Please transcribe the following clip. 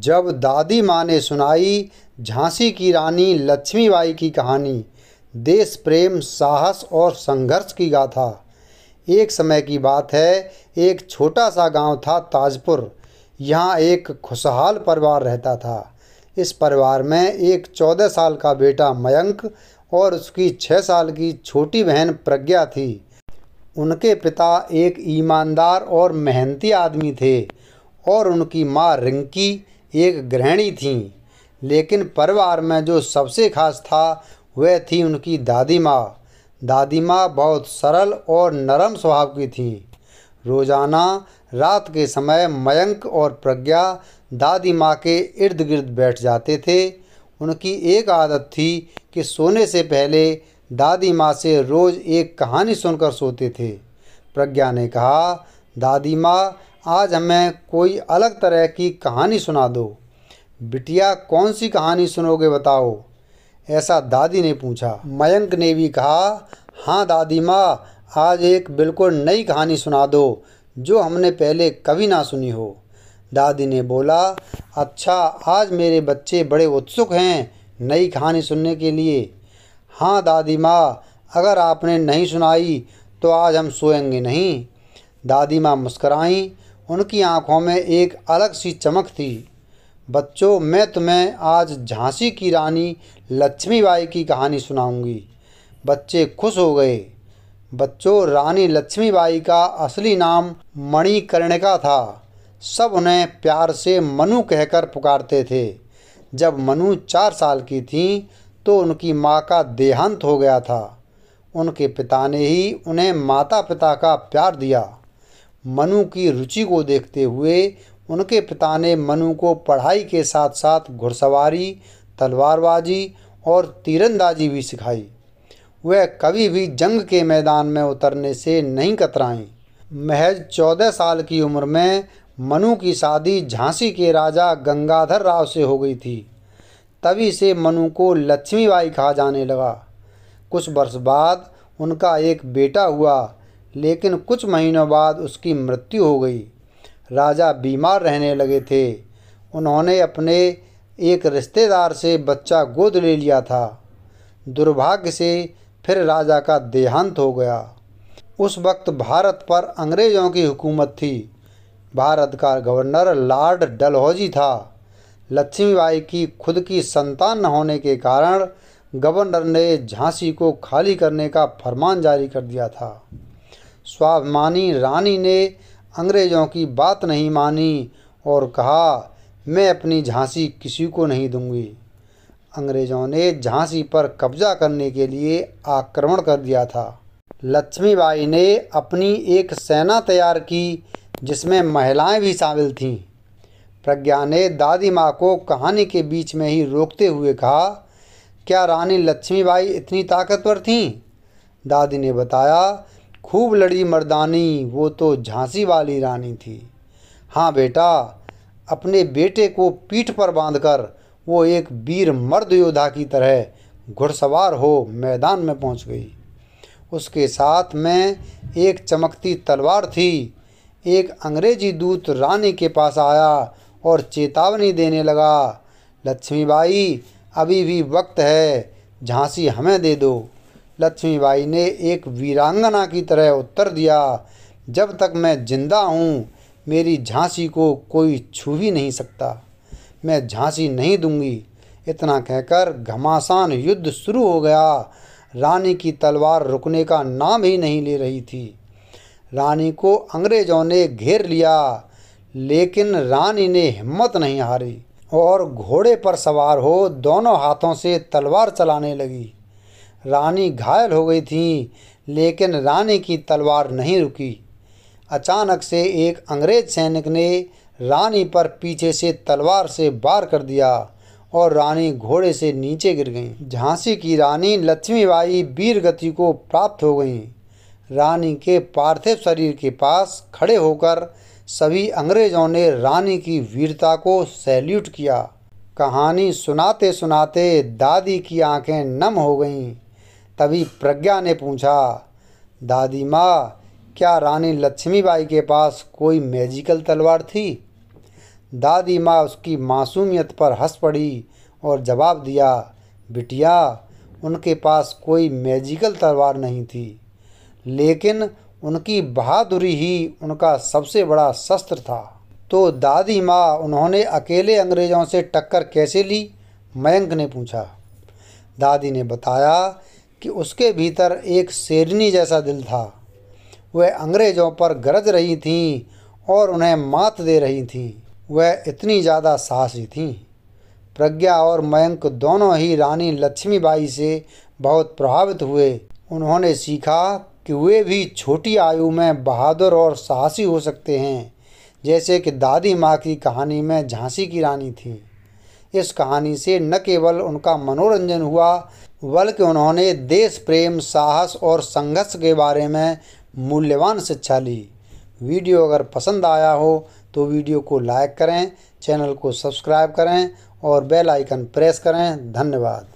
जब दादी माँ ने सुनाई झांसी की रानी लक्ष्मीबाई की कहानी, देश प्रेम, साहस और संघर्ष की गाथा। एक समय की बात है, एक छोटा सा गांव था ताजपुर। यहाँ एक खुशहाल परिवार रहता था। इस परिवार में एक 14 साल का बेटा मयंक और उसकी 6 साल की छोटी बहन प्रज्ञा थी। उनके पिता एक ईमानदार और मेहनती आदमी थे और उनकी माँ रिंकी एक गृहिणी थीं। लेकिन परिवार में जो सबसे खास था वह थी उनकी दादी माँ। दादी माँ बहुत सरल और नरम स्वभाव की थीं। रोजाना रात के समय मयंक और प्रज्ञा दादी माँ के इर्द गिर्द बैठ जाते थे। उनकी एक आदत थी कि सोने से पहले दादी माँ से रोज़ एक कहानी सुनकर सोते थे। प्रज्ञा ने कहा, दादी माँ, आज हमें कोई अलग तरह की कहानी सुना दो। बिटिया, कौन सी कहानी सुनोगे बताओ, ऐसा दादी ने पूछा। मयंक ने भी कहा, हाँ दादी माँ, आज एक बिल्कुल नई कहानी सुना दो जो हमने पहले कभी ना सुनी हो। दादी ने बोला, अच्छा, आज मेरे बच्चे बड़े उत्सुक हैं नई कहानी सुनने के लिए। हाँ दादी माँ, अगर आपने नहीं सुनाई तो आज हम सोएंगे नहीं। दादी माँ मुस्कराईं। उनकी आंखों में एक अलग सी चमक थी। बच्चों, मैं तुम्हें आज झांसी की रानी लक्ष्मीबाई की कहानी सुनाऊंगी। बच्चे खुश हो गए। बच्चों, रानी लक्ष्मीबाई का असली नाम मणिकर्णिका था। सब उन्हें प्यार से मनु कहकर पुकारते थे। जब मनु 4 साल की थीं तो उनकी माँ का देहांत हो गया था। उनके पिता ने ही उन्हें माता पिता का प्यार दिया। मनु की रुचि को देखते हुए उनके पिता ने मनु को पढ़ाई के साथ साथ घुड़सवारी, तलवारबाजी और तीरंदाजी भी सिखाई। वह कभी भी जंग के मैदान में उतरने से नहीं कतराईं। महज 14 साल की उम्र में मनु की शादी झांसी के राजा गंगाधर राव से हो गई थी। तभी से मनु को लक्ष्मीबाई कहा जाने लगा। कुछ वर्ष बाद उनका एक बेटा हुआ, लेकिन कुछ महीनों बाद उसकी मृत्यु हो गई। राजा बीमार रहने लगे थे। उन्होंने अपने एक रिश्तेदार से बच्चा गोद ले लिया था। दुर्भाग्य से फिर राजा का देहांत हो गया। उस वक्त भारत पर अंग्रेज़ों की हुकूमत थी। भारत का गवर्नर लॉर्ड डलहौजी था। लक्ष्मीबाई की खुद की संतान न होने के कारण गवर्नर ने झांसी को खाली करने का फरमान जारी कर दिया था। स्वाभिमानी रानी ने अंग्रेज़ों की बात नहीं मानी और कहा, मैं अपनी झांसी किसी को नहीं दूंगी। अंग्रेज़ों ने झांसी पर कब्जा करने के लिए आक्रमण कर दिया था। लक्ष्मीबाई ने अपनी एक सेना तैयार की जिसमें महिलाएं भी शामिल थीं। प्रज्ञा ने दादी माँ को कहानी के बीच में ही रोकते हुए कहा, क्या रानी लक्ष्मीबाई इतनी ताकतवर थीं? दादी ने बताया, खूब लड़ी मर्दानी, वो तो झांसी वाली रानी थी। हाँ बेटा, अपने बेटे को पीठ पर बांधकर वो एक वीर मर्द योद्धा की तरह घुड़सवार हो मैदान में पहुंच गई। उसके साथ में एक चमकती तलवार थी। एक अंग्रेजी दूत रानी के पास आया और चेतावनी देने लगा, लक्ष्मीबाई, अभी भी वक्त है, झांसी हमें दे दो। लक्ष्मीबाई ने एक वीरांगना की तरह उत्तर दिया, जब तक मैं जिंदा हूँ मेरी झांसी को कोई छू ही नहीं सकता। मैं झांसी नहीं दूंगी। इतना कहकर घमासान युद्ध शुरू हो गया। रानी की तलवार रुकने का नाम ही नहीं ले रही थी। रानी को अंग्रेज़ों ने घेर लिया, लेकिन रानी ने हिम्मत नहीं हारी और घोड़े पर सवार हो दोनों हाथों से तलवार चलाने लगी। रानी घायल हो गई थी, लेकिन रानी की तलवार नहीं रुकी। अचानक से एक अंग्रेज सैनिक ने रानी पर पीछे से तलवार से वार कर दिया और रानी घोड़े से नीचे गिर गईं। झांसी की रानी लक्ष्मीबाई वीर गति को प्राप्त हो गईं। रानी के पार्थिव शरीर के पास खड़े होकर सभी अंग्रेज़ों ने रानी की वीरता को सैल्यूट किया। कहानी सुनाते सुनाते दादी की आंखें नम हो गईं। तभी प्रज्ञा ने पूछा, दादी माँ, क्या रानी लक्ष्मीबाई के पास कोई मैजिकल तलवार थी? दादी माँ उसकी मासूमियत पर हंस पड़ी और जवाब दिया, बिटिया, उनके पास कोई मैजिकल तलवार नहीं थी, लेकिन उनकी बहादुरी ही उनका सबसे बड़ा शस्त्र था। तो दादी माँ, उन्होंने अकेले अंग्रेज़ों से टक्कर कैसे ली? मयंक ने पूछा। दादी ने बताया कि उसके भीतर एक शेरनी जैसा दिल था। वह अंग्रेज़ों पर गरज रही थीं और उन्हें मात दे रही थीं। वह इतनी ज़्यादा साहसी थीं। प्रज्ञा और मयंक दोनों ही रानी लक्ष्मीबाई से बहुत प्रभावित हुए। उन्होंने सीखा कि वे भी छोटी आयु में बहादुर और साहसी हो सकते हैं, जैसे कि दादी माँ की कहानी में झांसी की रानी थी। इस कहानी से न केवल उनका मनोरंजन हुआ, बल्कि उन्होंने देश प्रेम, साहस और संघर्ष के बारे में मूल्यवान शिक्षा ली। वीडियो अगर पसंद आया हो तो वीडियो को लाइक करें, चैनल को सब्सक्राइब करें और बेल आइकन प्रेस करें। धन्यवाद।